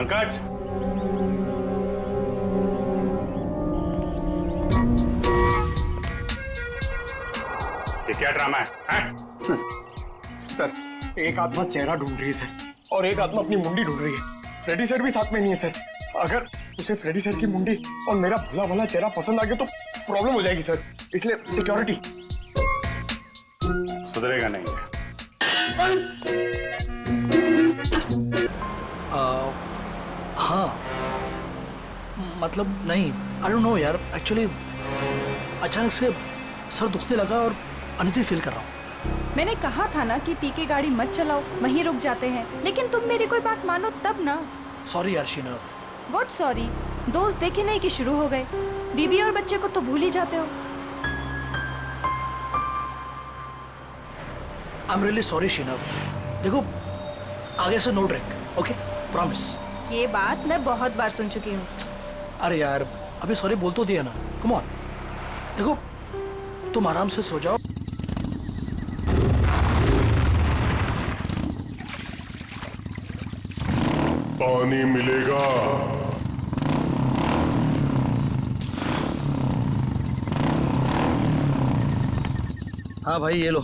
पंकज, ये क्या ड्रामा है? सर एक आत्मा चेहरा ढूंढ रही है सर, और एक आत्मा अपनी मुंडी ढूंढ रही है। फ्रेडी सर भी साथ में नहीं है सर। अगर उसे फ्रेडी सर की मुंडी और मेरा भला भला चेहरा पसंद आ गया तो प्रॉब्लम हो जाएगी सर, इसलिए सिक्योरिटी। सुधरेगा नहीं। हाँ, मतलब नहीं, आई डोंट नो यार, एक्चुअली अचानक से सर दुखने लगा और अनइजी फील कर रहा हूँ। मैंने कहा था ना कि पी के गाड़ी मत चलाओ, वहीं रुक जाते हैं, लेकिन तुम मेरी कोई बात मानो तब ना। सॉरी यार शीना। What sorry? दोस्त देखे नहीं कि शुरू हो गए। बीबी और बच्चे को तो भूल ही जाते हो। I am really sorry Sheena. देखो, आगे से नो ड्रिंक, ओके? प्रॉमिस। ये बात मैं बहुत बार सुन चुकी हूँ। अरे यार, अभी सॉरी बोल तो दिया ना, कम ऑन। देखो, तुम आराम से सो जाओ। पानी मिलेगा। हाँ भाई, ये लो।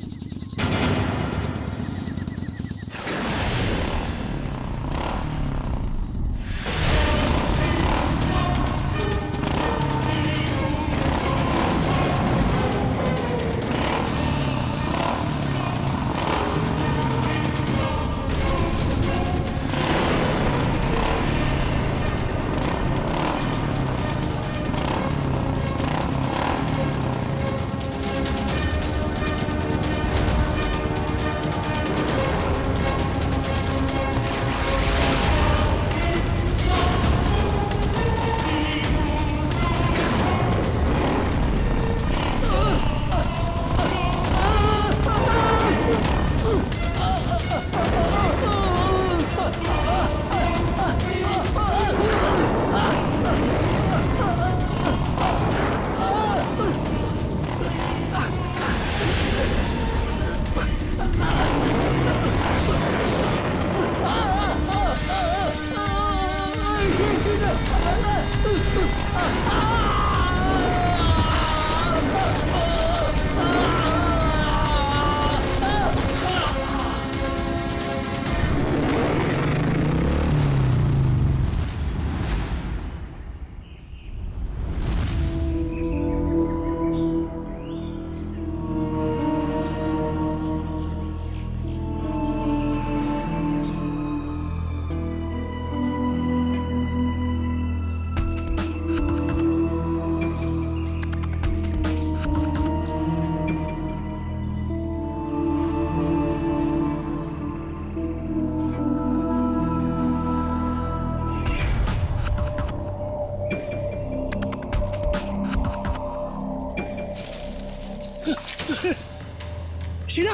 शीना,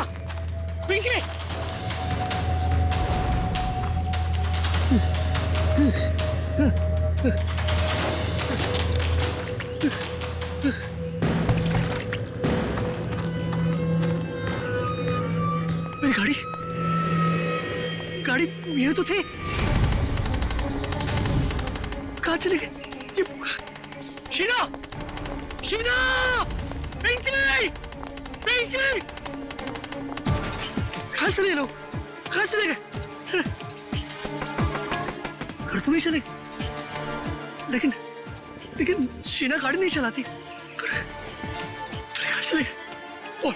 पिंकी, मेरी गाड़ी, गाड़ी ये तो थे, कहाँ चले गए? ये शीना, शीना, पिंकी, पिंकी, कहाँ चले लोग? कहाँ चले गए? घर तो नहीं चले, लेकिन लेकिन शीना गाड़ी नहीं चलाती। कहाँ चले गए? Phone,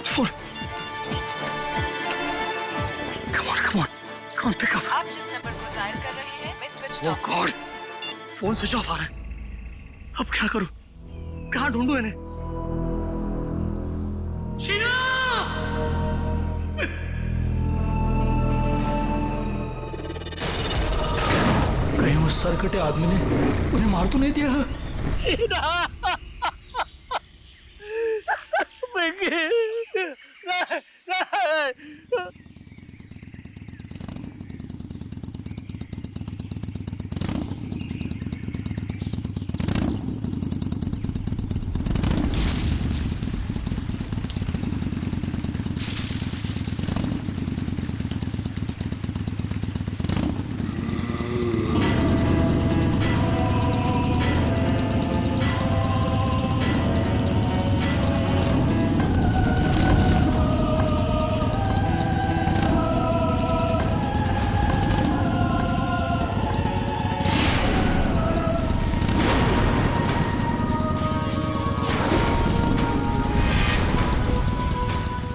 phone, come on, come on, come on, pick up. आप जिस नंबर को डायल कर रहे हैं मैं switch off. Oh God, phone switch off आ रहा है। अब क्या करूं? कहाँ ढूंढूं इन्हें? शीना! कहीं उस सरकटे आदमी ने उन्हें मार तो नहीं दिया? शीना!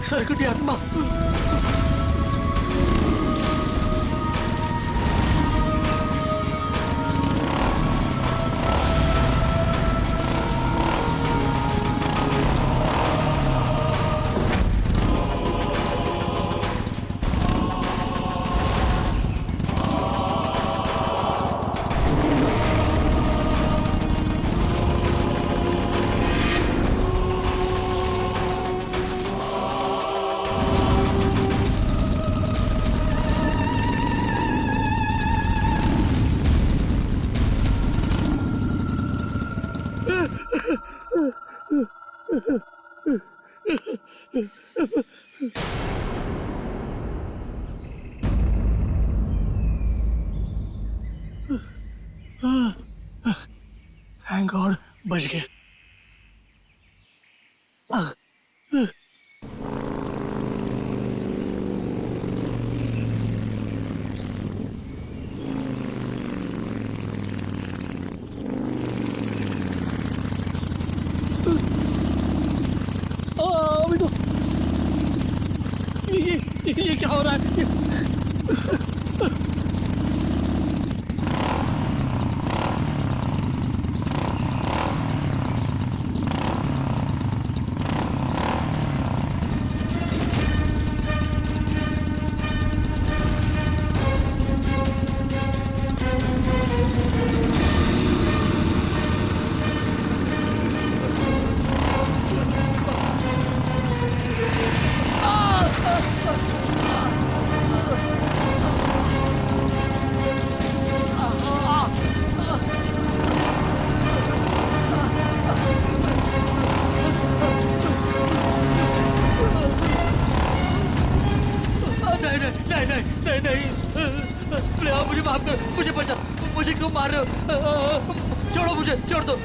सरकटी आत्मा। थैंक गॉड बच गए। अभी तो ये क्या हो रहा है? नहीं, आप मुझे माफ कर, मुझे बचा, मुझे क्यों मार रहे हो? छोड़ो मुझे, छोड़ दो।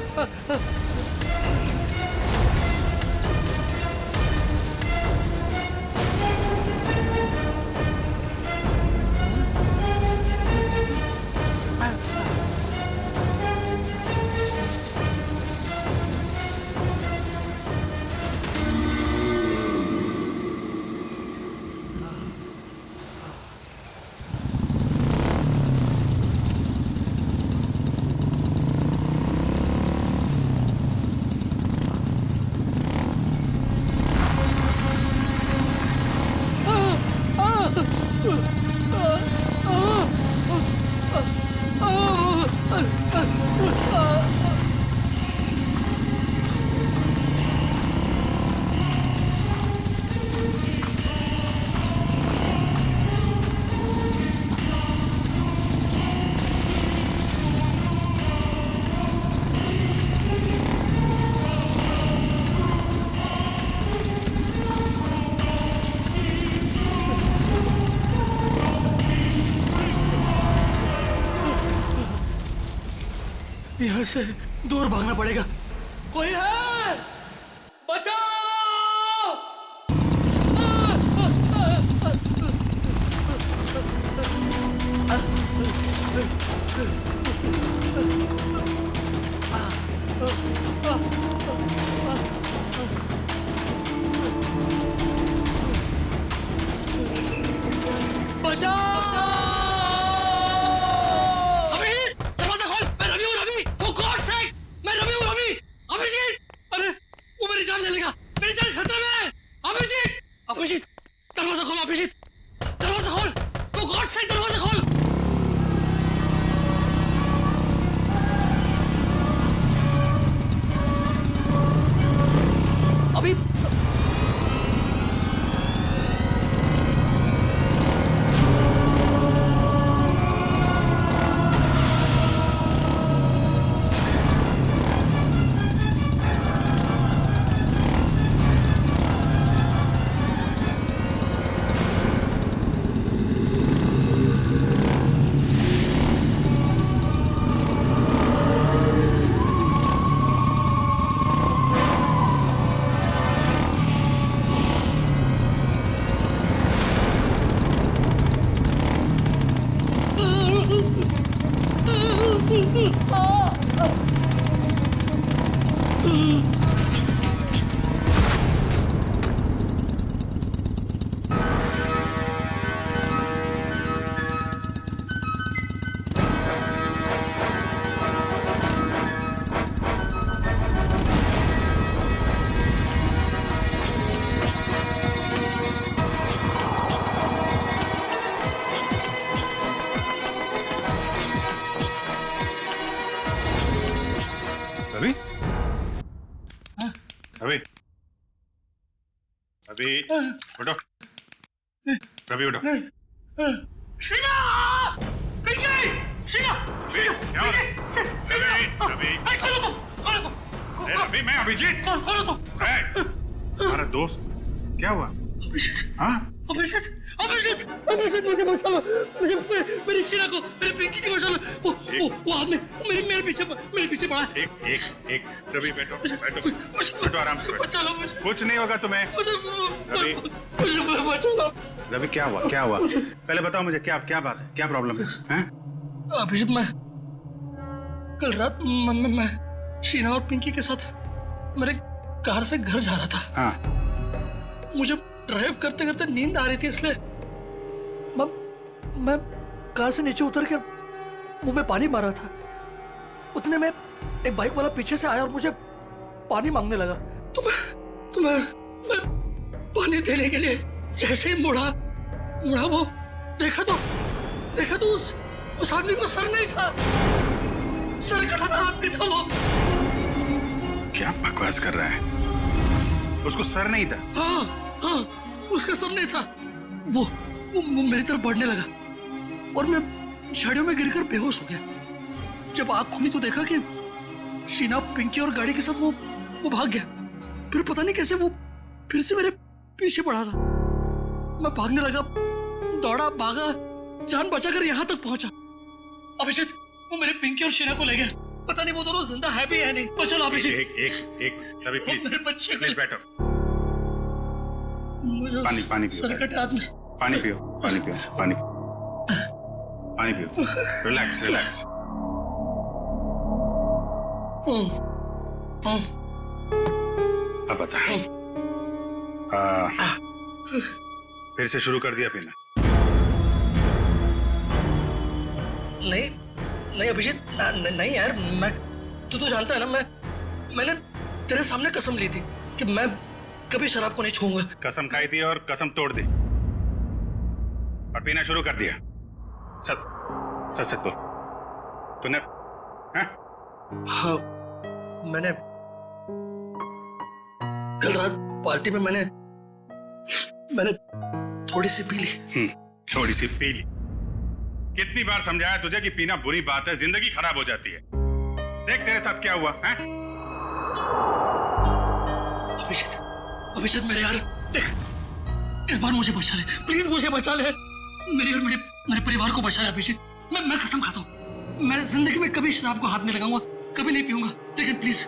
यहाँ से दूर भागना पड़ेगा। कोई है? बचाओ! अभिजीत, दरवाजा खोल अभिजीत, दरवाजा खोल, for God's sake दरवाजा खोल। अभी रवि रवि रवि उठो रवि उठो श्रीना! पिंकी! श्रीना! श्रीना! क्या हो रहा है? रवि खोलो तुम! रवि मैं अभिजीत खोलो तुम! हमारा दोस्त क्या हुआ? हाँ अभिजीत मुझे बचा लो, मेरी शीला को, मेरी पिंकी को बचा लो। वो आदमी मेरे पीछे पड़ा है। एक रवि बैठो आराम से बैठो। बचा लो मुझे, कुछ नहीं होगा तुम्हें। रवि मुझे बचा लो। रवि क्या हुआ पहले बताओ मुझे, क्या बात है, क्या प्रॉब्लम है? अभिजीत, मैं कल रात मैं शीना और पिंकी के साथ मेरे कार से घर जा रहा था। हाँ मुझे ड्राइव करते करते नींद आ रही थी, इसलिए मैं कार से नीचे उतर कर मुंह में पानी मार रहा था। उतने में एक बाइक वाला पीछे से आया और मुझे पानी मांगने लगा। तो मैं पानी देने के लिए जैसे ही मुड़ा वो देखा तो उस आदमी को सर नहीं था, सर कटा आदमी था वो। क्या बकवास कर रहा है? उसको सर नहीं था? हाँ, उसका सर नहीं था। वो मेरी तरफ बढ़ने लगा और मैं झाड़ियों में गिरकर बेहोश हो गया। जब आंख खुली तो देखा कि शीना, पिंकी और गाड़ी के साथ वो भाग गया। फिर पता नहीं कैसे वो फिर से मेरे पीछे पड़ा था। मैं भागने लगा, दौड़ा, भागा, जान बचाकर यहाँ तक पहुंचा। अभिषेक, वो मेरे पिंकी और शीना को ले गया। पता नहीं वो दोनों जिंदा है भी है नहीं। तो चलो अभिषेक, एक रवि प्लीज मेरे बच्चे को बैठो। पानी पियो। सर कटे आदमी। पानी पियो। रिलैक्स। अब बता, फिर से शुरू कर दिया पीना? नहीं अभिजीत, नहीं यार, मैं तू तो जानता है ना, मैंने तेरे सामने कसम ली थी कि मैं कभी शराब को नहीं छूऊंगा। कसम खाई थी और कसम तोड़ दी और पीना शुरू कर दिया। सच बोल, तूने? हाँ, मैंने कल रात पार्टी में मैंने थोड़ी सी पी ली। थोड़ी सी पी ली? कितनी बार समझाया तुझे कि पीना बुरी बात है, जिंदगी खराब हो जाती है। देख तेरे साथ क्या हुआ है? अभिषेक मेरे यार, देख, इस बार मुझे बचा ले, प्लीज मुझे बचा ले। मेरे और मेरे परिवार को बचा ले अभिषेक। मैं कसम खाता हूँ, मैं जिंदगी में कभी शराब को हाथ नहीं लगाऊंगा, कभी नहीं पीऊंगा। लेकिन प्लीज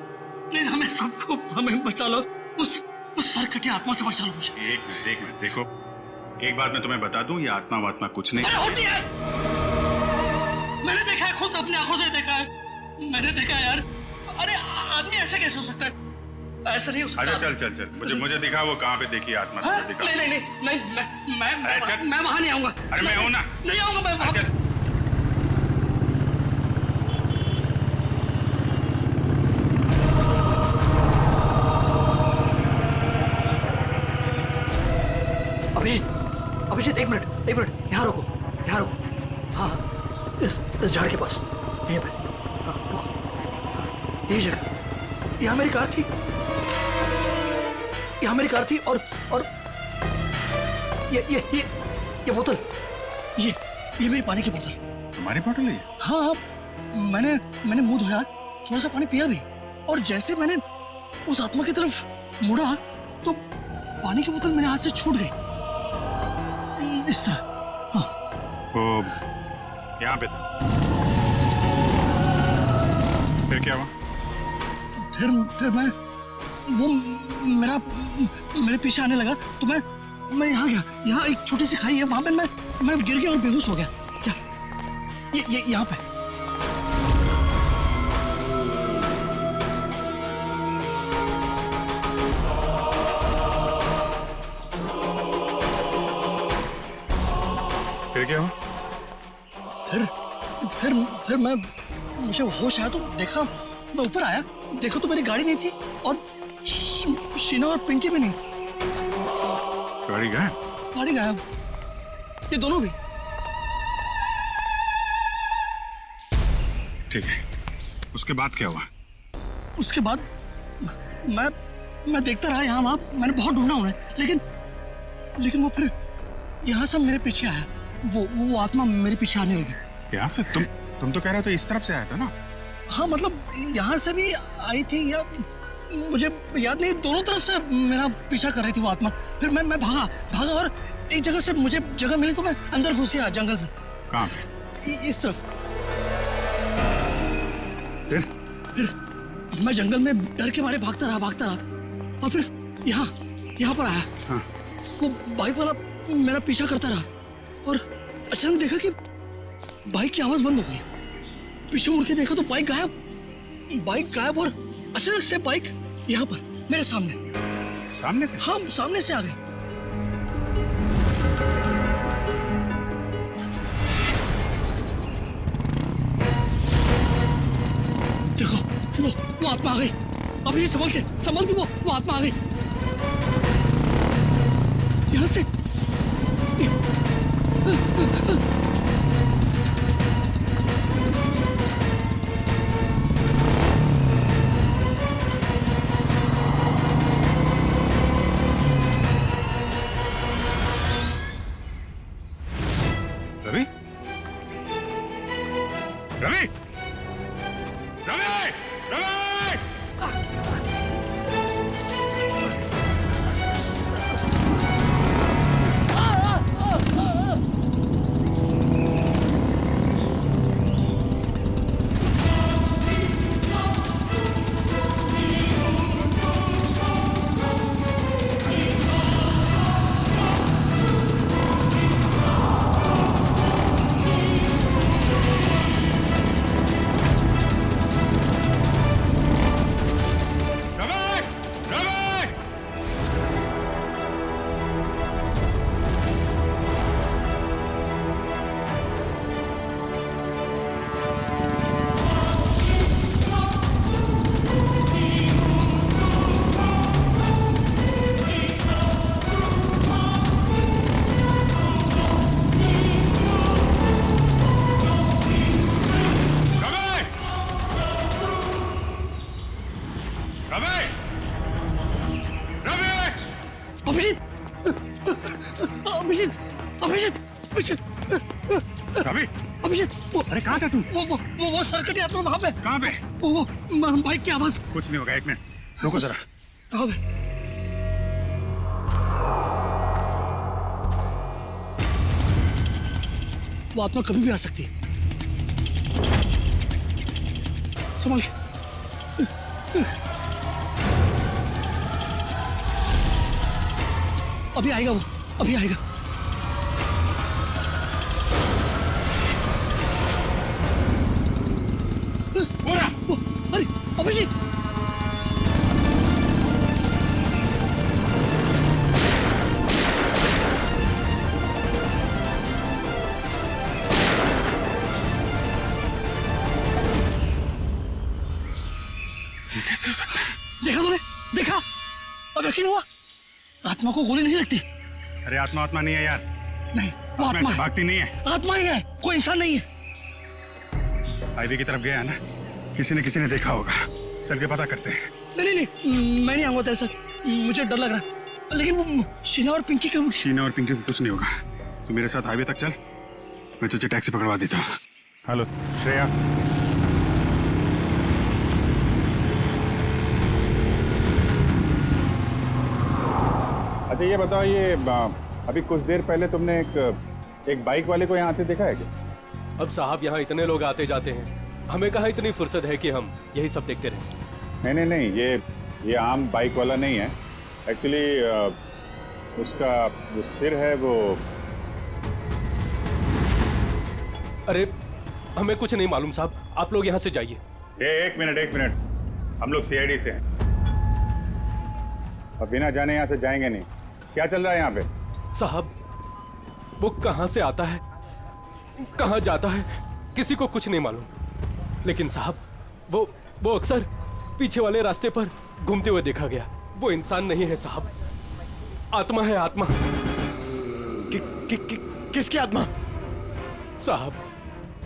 हमें बचा लो, उस सरकटी आत्मा से बचा लो मुझे। एक मिनट देखो, एक बात मैं तुम्हें बता दूं, ये आत्मा वात्मा कुछ नहीं होती है। मैंने देखा है, खुद अपनी आंखों से देखा है, मैंने देखा है यार। अरे आदमी ऐसा कैसे हो सकता है? ऐसा नहीं हो सकता। अच्छा चल, मुझे दिखा वो कहाँ पे देखी आत्मा। दिखा। नहीं, मैं वहां नहीं आऊंगा। अरे मैं हूं ना। नहीं आऊंगा मैं वहां। अभिषेक एक मिनट, यहाँ रुको। हाँ, इस झाड़ के पास, यहीं पे। हाँ, रुको। यही जगह, यहाँ मेरी कार थी और ये बोतल, ये मेरी पानी की बोतल। तुम्हारी बोतल है? हाँ, मैंने मुंह धोया, थोड़ा सा पानी पिया भी, और जैसे मैंने उस आत्मा की तरफ मुड़ा तो पानी की बोतल मेरे हाथ से छूट गई, इस तरह। हाँ, वो यहाँ पे था। फिर क्या हुआ? फिर मैं वो मेरे पीछे आने लगा तो मैं यहाँ गया। यहाँ एक छोटी सी खाई है, वहां पे मैं गिर गया और बेहोश हो गया। क्या ये यहाँ पे? फिर क्या हुआ? फिर मुझे होश आया तो देखा, मैं ऊपर आया, देखो तो मेरी गाड़ी नहीं थी और शीना और पिंकी भी नहीं। गाड़ी गायब? ये दोनों भी। ठीक है, उसके बाद क्या हुआ? उसके बाद मैं देखता रहा यहाँ वहाँ, मैंने बहुत ढूंढा उन्हें, लेकिन वो फिर यहाँ से मेरे पीछे आया। वो आत्मा मेरे पीछे आने लगी। यहाँ से? तुम तो कह रहे हो तो इस तरफ से आया था ना? हाँ मतलब यहाँ से भी आई थी या मुझे याद नहीं, दोनों तरफ से मेरा पीछा कर रही थी वो आत्मा। फिर मैं भागा और एक जगह से मुझे जगह मिली तो मैं अंदर घुस गया जंगल में। कहाँ पे? इस तरफ। फिर मैं जंगल में डर के मारे भागता रहा और फिर यहाँ पर आया। हाँ। वो बाइक वाला मेरा पीछा करता रहा और अचानक देखा कि बाइक की आवाज बंद हो गई। पीछे मुड़ के देखा तो बाइक गायब और अचानक से बाइक यहाँ पर मेरे सामने से? हाँ, सामने से आ गई। देखो वो आत्मा आ गई। अभी संभल के वो आत्मा आ गई यहाँ से। रवि? रवि? रवि? रवि? रवि? अभिषेक, अरे कहाँ था तू? वो सर्कट यात्रा वहाँ पे। कहाँ पे? वो बाइक की आवाज। कुछ नहीं होगा, एक मिनट रुको जरा। हाँ बे। वो आत्मा कभी भी आ सकती है। संभाल के। अभी आएगा वो, अभी आएगा। अरे अभिजीत, ये कैसे हो सकता है? देखा तूने? देखा? अब यकीन हुआ? आत्मा को गोली नहीं लगती। अरे आत्मा नहीं है यार। नहीं, वो आत्मा है। भागती नहीं है। आत्मा ही है, कोई इंसान नहीं है। हाईवे की तरफ गया है ना, किसी ने देखा होगा। चल के पता करते हैं। नहीं, मैं नहीं आऊंगा तेरे साथ, मुझे डर लग रहा है। लेकिन वो शीना और पिंकी का कुछ नहीं होगा। तू मेरे साथ हाईवे तक चल, मैं तुझे टैक्सी पकड़वा देता हूँ। हेलो श्रेया। अच्छा ये बताओ, ये अभी कुछ देर पहले तुमने एक बाइक वाले को यहाँ आते देखा है क्या? अब साहब यहाँ इतने लोग आते जाते हैं, हमें कहाँ इतनी फुर्सत है कि हम यही सब देखते रहें। नहीं, ये आम बाइक वाला नहीं है। एक्चुअली उसका जो सिर है वो। अरे हमें कुछ नहीं मालूम साहब, आप लोग यहाँ से जाइए। एक मिनट, हम लोग सीआईडी से हैं। अब बिना जाने यहाँ से जाएंगे नहीं। क्या चल रहा है यहाँ पे? साहब वो कहाँ से आता है, कहाँ जाता है, किसी को कुछ नहीं मालूम। लेकिन साहब वो अक्सर पीछे वाले रास्ते पर घूमते हुए देखा गया। वो इंसान नहीं है साहब, आत्मा है, आत्मा। किसकी आत्मा? साहब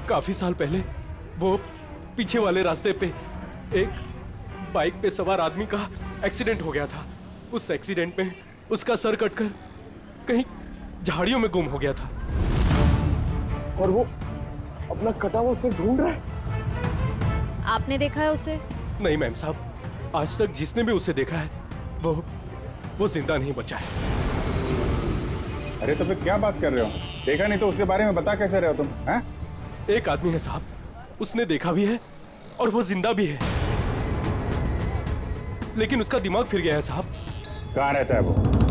काफी साल पहले वो पीछे वाले रास्ते पे एक बाइक पे सवार आदमी का एक्सीडेंट हो गया था। उस एक्सीडेंट में उसका सर कटकर कहीं झाड़ियों में गुम हो गया था। और वो अपना कटा हुआ सिर ढूंढ रहा है। आपने देखा है उसे? नहीं मैम साहब, आज तक जिसने भी उसे देखा है वो जिंदा नहीं बचा है। अरे तो फिर क्या बात कर रहे हो? देखा नहीं तो उसके बारे में बता कैसे रहे हो तुम? हैं? एक आदमी है साहब, उसने देखा भी है और वो जिंदा भी है, लेकिन उसका दिमाग फिर गया है साहब। कहाँ रहता है वो?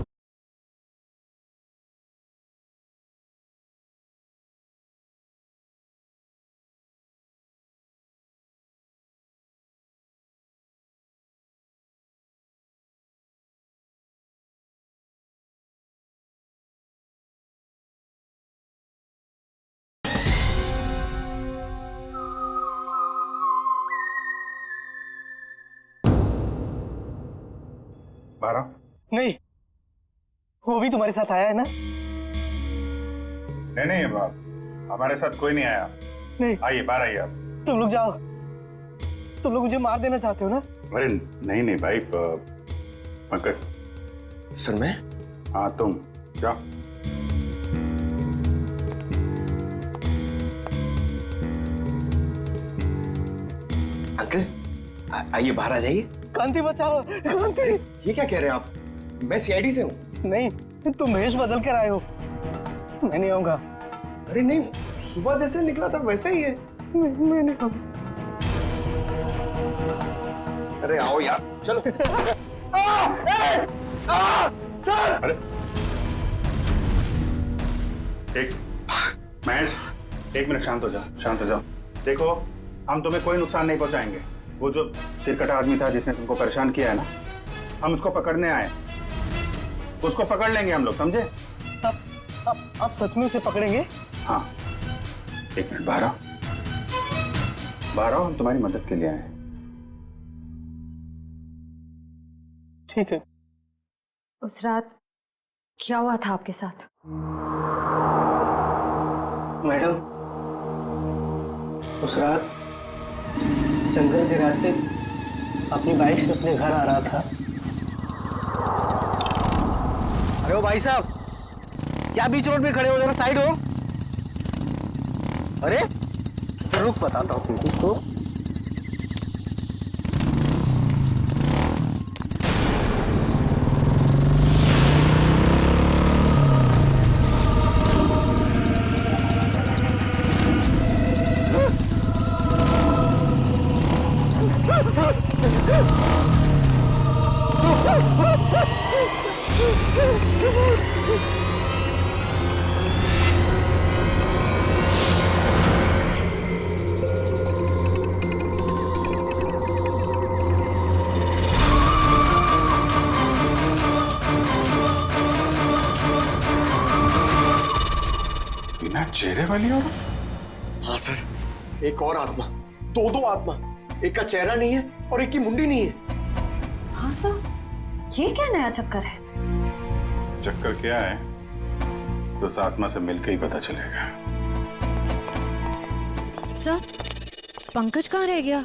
बारह? नहीं, वो भी तुम्हारे साथ आया है ना? नहीं बाप, हमारे साथ कोई नहीं आया। नहीं। आइए बाहर आइए आप। तुम लोग जाओ। तुम लोग मुझे मार देना चाहते हो ना? अरे नहीं भाई, पंकज। सर मैं? हाँ तुम जाओ। अंकल आइए बाहर आ जाइए। कांति बचाओ, कांति। ये क्या कह रहे हैं आप? मैं सीआईडी से हूँ। नहीं, तुम भेष बदल कर आए हो। मैं नहीं आऊंगा। अरे नहीं, सुबह जैसे निकला था वैसे ही है। मैं नहीं आऊंगा। अरे आओ यार, चलो। अरे एक महेश, 1 मिनट शांत हो जाओ, शांत हो जाओ। देखो, हम तुम्हें कोई नुकसान नहीं पहुंचाएंगे। वो जो सिरकटा आदमी था जिसने तुमको परेशान किया है ना, हम उसको पकड़ने आए। उसको पकड़ लेंगे हम लोग, समझे? आप सच में उसे पकड़ेंगे? हाँ। 1 मिनट, बाहर आओ, हम तुम्हारी मदद के लिए आए हैं। ठीक है। उस रात क्या हुआ था आपके साथ? मैडम, उस रात जंगल के रास्ते अपनी बाइक से अपने घर आ रहा था। अरे ओ भाई साहब, क्या बीच रोड पे खड़े हो? जरा साइड हो। अरे रुक, बताता हूँ तुमको। बिना चेहरे वाली और? हाँ सर, एक और आत्मा। दो आत्मा। एक का चेहरा नहीं है और एक की मुंडी नहीं है। हाँ सर, ये क्या नया चक्कर है? चक्कर क्या है तो उस आत्मा से मिलकर ही पता चलेगा। सर, पंकज कहाँ रह गया?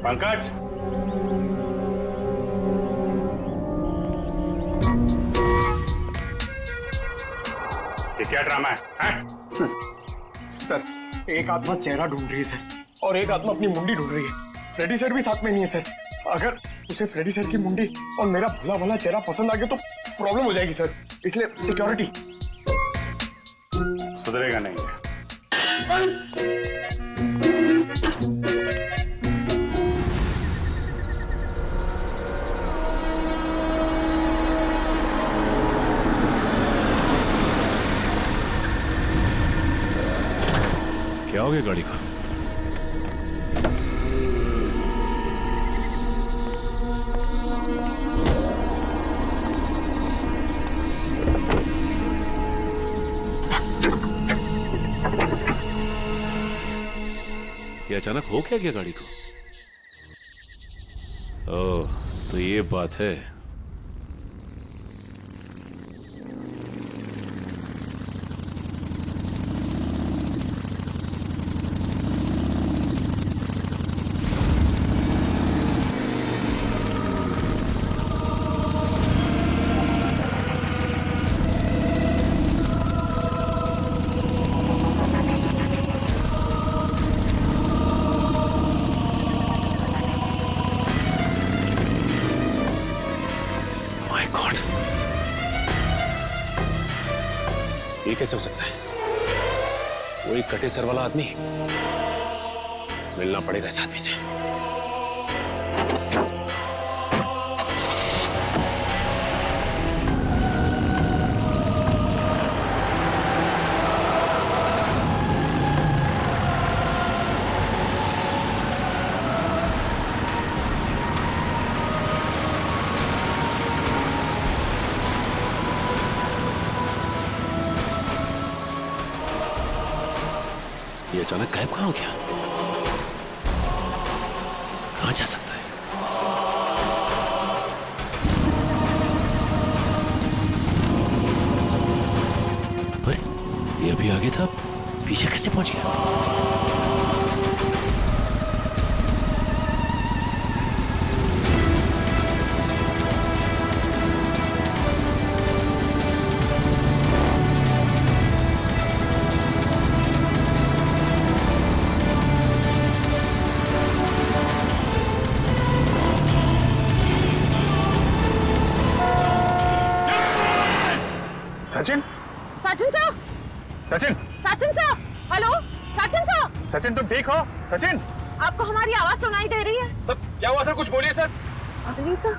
पंकज, ये क्या ड्रामा है? सर एक आत्मा चेहरा ढूंढ रही है सर, और एक आत्मा अपनी मुंडी ढूंढ रही है। फ्रेडी सर भी साथ में नहीं है सर। अगर उसे फ्रेडी सर की मुंडी और मेरा भला भला चेहरा पसंद आ गया तो प्रॉब्लम हो जाएगी सर, इसलिए सिक्योरिटी। सुधरेगा नहीं है। क्या हो गया गाड़ी का? ये अचानक हो क्या गया गाड़ी को? ओह, तो ये बात है। कैसे हो सकता है? वो एक कटे सर वाला आदमी, मिलना पड़ेगा इस आदमी से। ये अचानक गायब कहाँ हो गया? कहाँ जा सकता है? अरे ये अभी आगे था, पीछे कैसे पहुंच गया? सचिन, सचिन साहब, सचिन, सचिन साहब, हेलो, सचिन साहब, सचिन तुम ठीक हो? सचिन, आपको हमारी आवाज सुनाई दे रही है? सर क्या हुआ सर? कुछ बोलिए sir. Abhijit sir,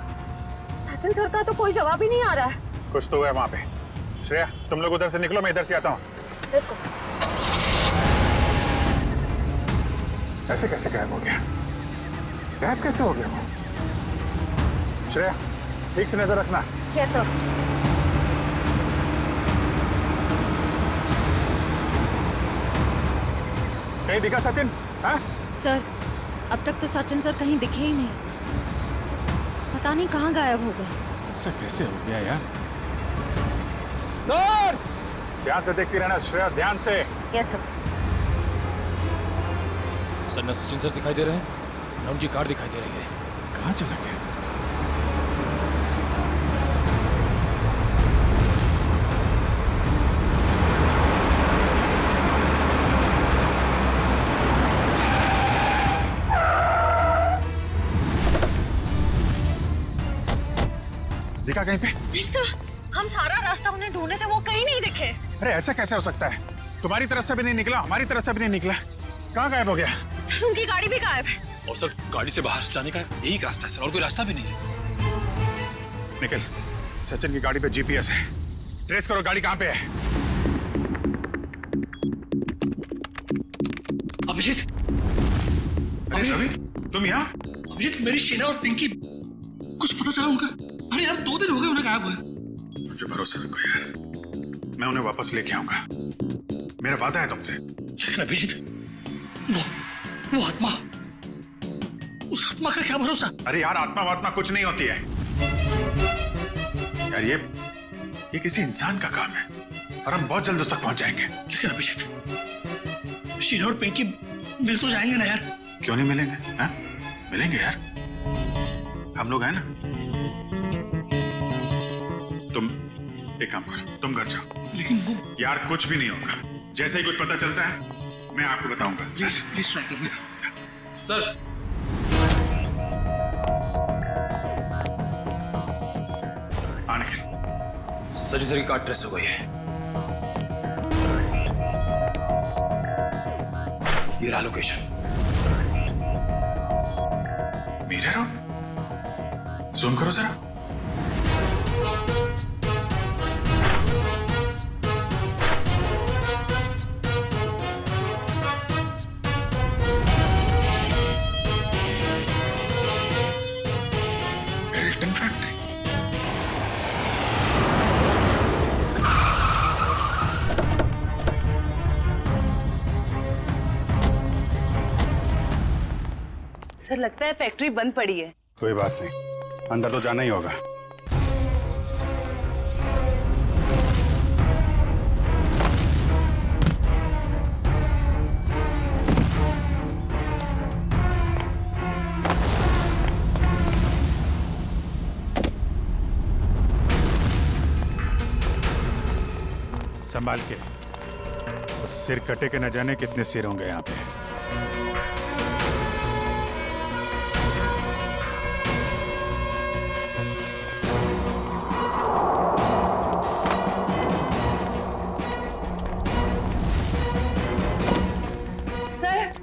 Sachin sir का तो कोई जवाब ही नहीं आ रहा है। कुछ तो है वहां पे। श्रेया तुम लोग उधर से निकलो, मैं इधर से आता हूँ। Let's go. ऐसे कैसे गायब हो गया? गायब कैसे हो गया वो? श्रेया ठीक से नजर रखना। Yes, sir. कहीं दिखा सचिन? हाँ? सर, अब तक तो सचिन सर कहीं दिखे ही नहीं। पता नहीं कहाँ गायब हो गए। ऐसा कैसे हो गया यार? सर ध्यान से देखती रहना श्रेया, ध्यान से। Yes, sir. सर न सचिन सर दिखाई दे रहे हैं, न उनकी कार दिखाई दे रही है। कहाँ चला गया? दिखा कहीं पे? नहीं सर, हम सारा रास्ता उन्हें ढूंढे थे, वो कहीं नहीं दिखे। अरे ऐसा कैसे हो सकता है? तुम्हारी तरफ से भी नहीं निकला, हमारी तरफ से भी नहीं निकला, कहाँ गायब हो गया? सर उनकी गाड़ी भी गायब है। और सर गाड़ी से बाहर जाने का यही एक रास्ता है सर, और कोई रास्ता भी नहीं है। निकल, सचिन की गाड़ी पे जीपीएस है, ट्रेस करो गाड़ी कहाँ पे है। अभिजीत, अरे सभी तुम यहाँ? अभिजीत, मेरी शीना और पिंकी, कुछ पता चला उनका? अरे यार 2 दिन हो गए उन्हें गायब हुए। मुझे भरोसा रखो यार, मैं उन्हें वापस लेके आऊंगा, मेरा वादा है तुमसे। लेकिन अभिजीत, वो आत्मा, उस आत्मा का क्या भरोसा? अरे यार आत्मा वात्मा कुछ नहीं होती है यार, ये किसी इंसान का काम है और हम बहुत जल्द उस तक पहुंच जाएंगे। लेकिन अभिजीत, शीना और पिंकी मिल तो जाएंगे ना यार? क्यों नहीं मिलेंगे? हाँ? मिलेंगे यार, हम लोग हैं ना। तुम एक काम करो, तुम घर जाओ। लेकिन वो, यार कुछ भी नहीं होगा, जैसे ही कुछ पता चलता है मैं आपको बताऊंगा। प्लीज ट्राई करना सर आने के सचिन सर की कार ट्रेस हो गई है। ये रहा लोकेशन। मेरे रोड, जूम करो जरा। Elton factory. सर लगता है फैक्ट्री बंद पड़ी है। कोई बात नहीं, अंदर तो जाना ही होगा। संभाल के, सिर कटे के न जाने कितने सिर होंगे यहाँ पे।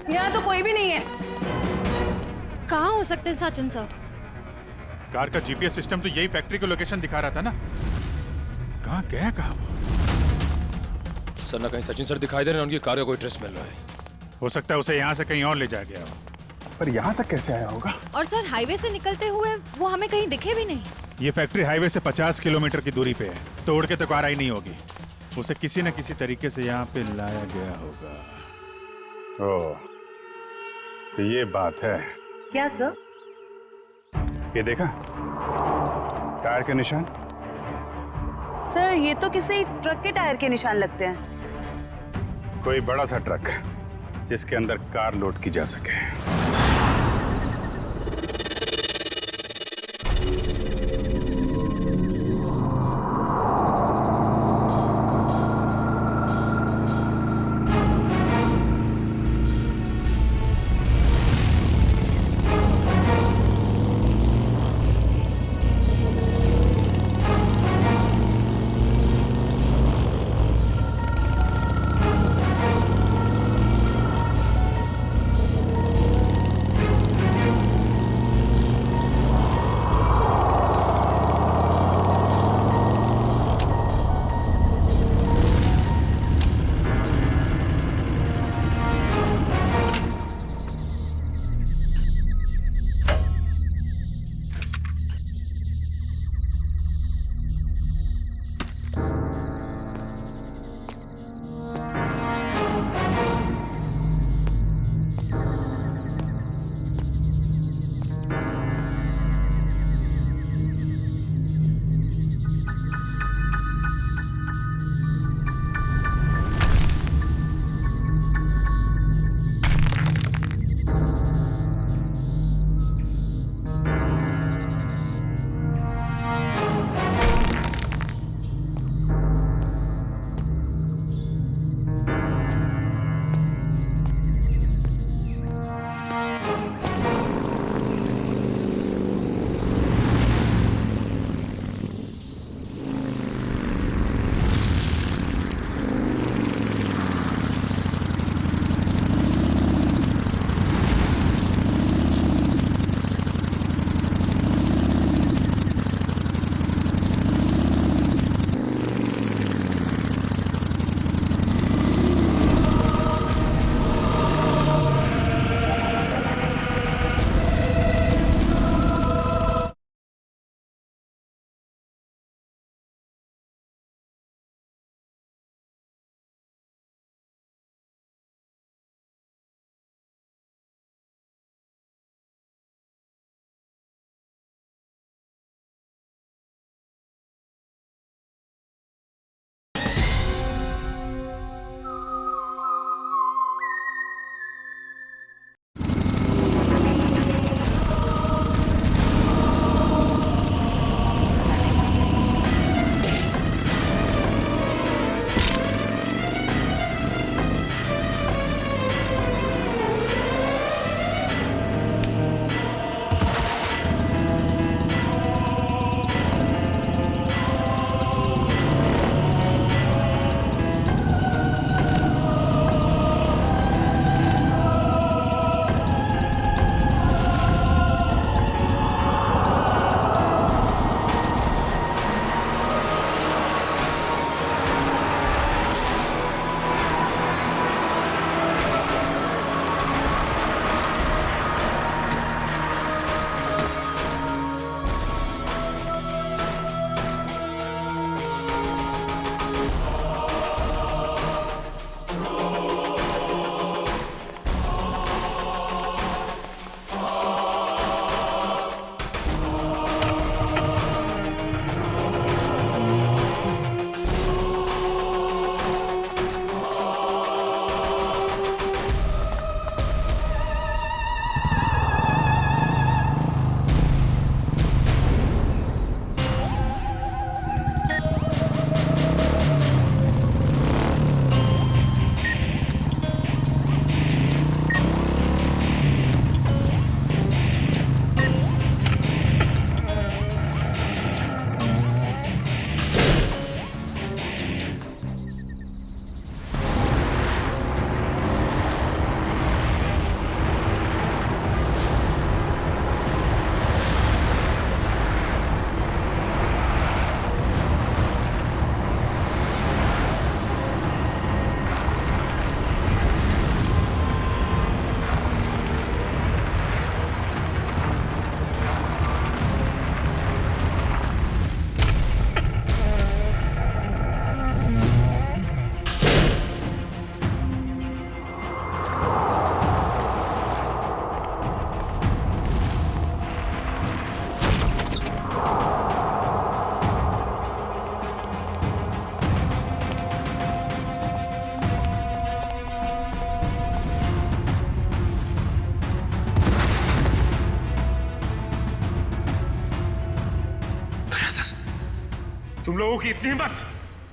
यहाँ तो कोई भी नहीं है। कहाँ हो सकते हैं सचिन सर? कार का जीपीएस सिस्टम तो यही फैक्ट्री की लोकेशन दिखा रहा था ना। कहाँ गया कहाँ? सर ना कहीं सचिन सर दिखाई दे रहे हैं, उनकी कार का कोई ट्रेस मिल रहा है। हो सकता है उसे यहाँ से कहीं और ले जाया गया हो। पर यहाँ तक कैसे आया होगा? और सर हाईवे से निकलते हुए वो हमें कहीं दिखे भी नहीं। ये फैक्ट्री हाईवे से 50 किलोमीटर की दूरी पे है, तोड़ के तो कार आई नहीं होगी। उसे किसी न किसी तरीके से यहाँ पे लाया गया होगा। ओह, तो ये बात है। क्या सर? ये देखा टायर के निशान? सर ये तो किसी ट्रक के टायर के निशान लगते हैं। कोई बड़ा सा ट्रक जिसके अंदर कार लोड की जा सके। लोगों की इतनी हिम्मत?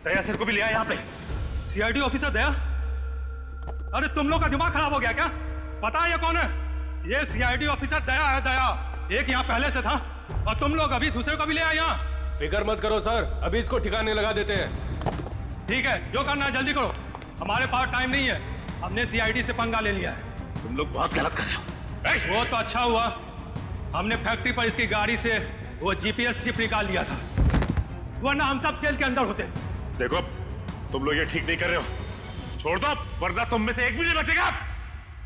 दया सर को भी ले आया यहाँ पे। सीआईडी ऑफिसर दया? अरे तुम लोग का दिमाग खराब हो गया क्या? पता है ये कौन है? ये सीआईडी ऑफिसर दया है, दया। एक यहाँ पहले से था और तुम लोग अभी दूसरे को भी ले आए यहाँ। फिक्र मत करो सर, अभी इसको ठिकाने लगा देते हैं। ठीक है, जो करना है जल्दी करो, हमारे पास टाइम नहीं है। हमने सीआईडी से पंगा ले लिया है। तुम लोग बहुत गलत कर रहे हो। वो तो अच्छा हुआ हमने फैक्ट्री पर इसकी गाड़ी से वो जीपीएस चिप निकाल लिया था, वरना हम सब जेल के अंदर होते। देखो तुम लोग ये ठीक नहीं कर रहे हो, छोड़ दो वरना तुम में से एक भी नहीं बचेगा।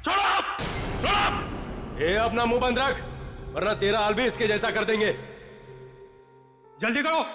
छोड़ो, छोड़ो। ये अपना मुंह बंद रख, वरना तेरा हाल भी इसके जैसा कर देंगे। जल्दी करो।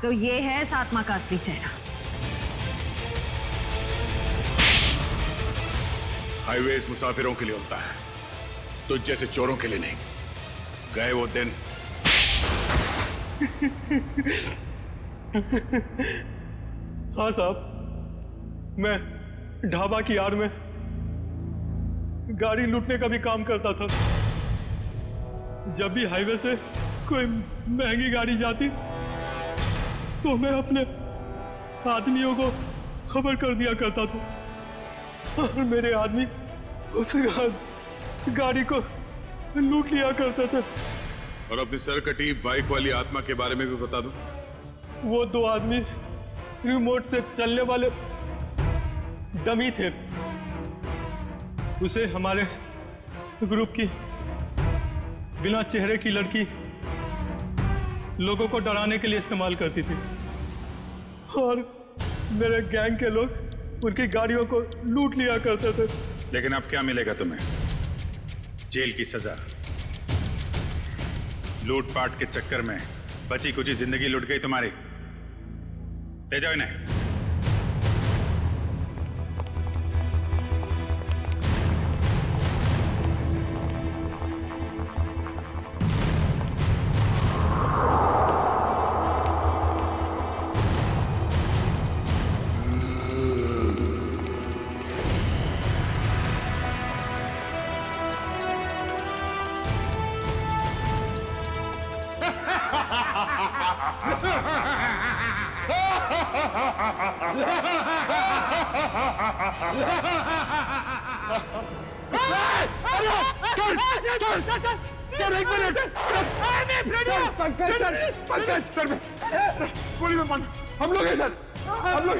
तो ये है इस आत्मा का असली चेहरा। हाईवेज मुसाफिरों के लिए होता है, तो जैसे चोरों के लिए नहीं। गए वो दिन। हाँ साहब, मैं ढाबा की आड़ में गाड़ी लूटने का भी काम करता था। जब भी हाईवे से कोई महंगी गाड़ी जाती तो मैं अपने आदमियों को खबर कर दिया करता था और मेरे आदमी उस गाड़ी को लूट लिया करते थे। और अपनी सरकटी बाइक वाली आत्मा के बारे में भी बता दो। वो दो आदमी रिमोट से चलने वाले डमी थे। उसे हमारे ग्रुप की बिना चेहरे की लड़की लोगों को डराने के लिए इस्तेमाल करती थी और मेरे गैंग के लोग उनकी गाड़ियों को लूट लिया करते थे। लेकिन अब क्या मिलेगा तुम्हें? जेल की सजा। लूटपाट के चक्कर में बची कुची जिंदगी लुट गई तुम्हारी। ले जाओ इन्हें। सर एक मिनट पंकज सर गोली में बंद हम लोग हैं सर हम लोग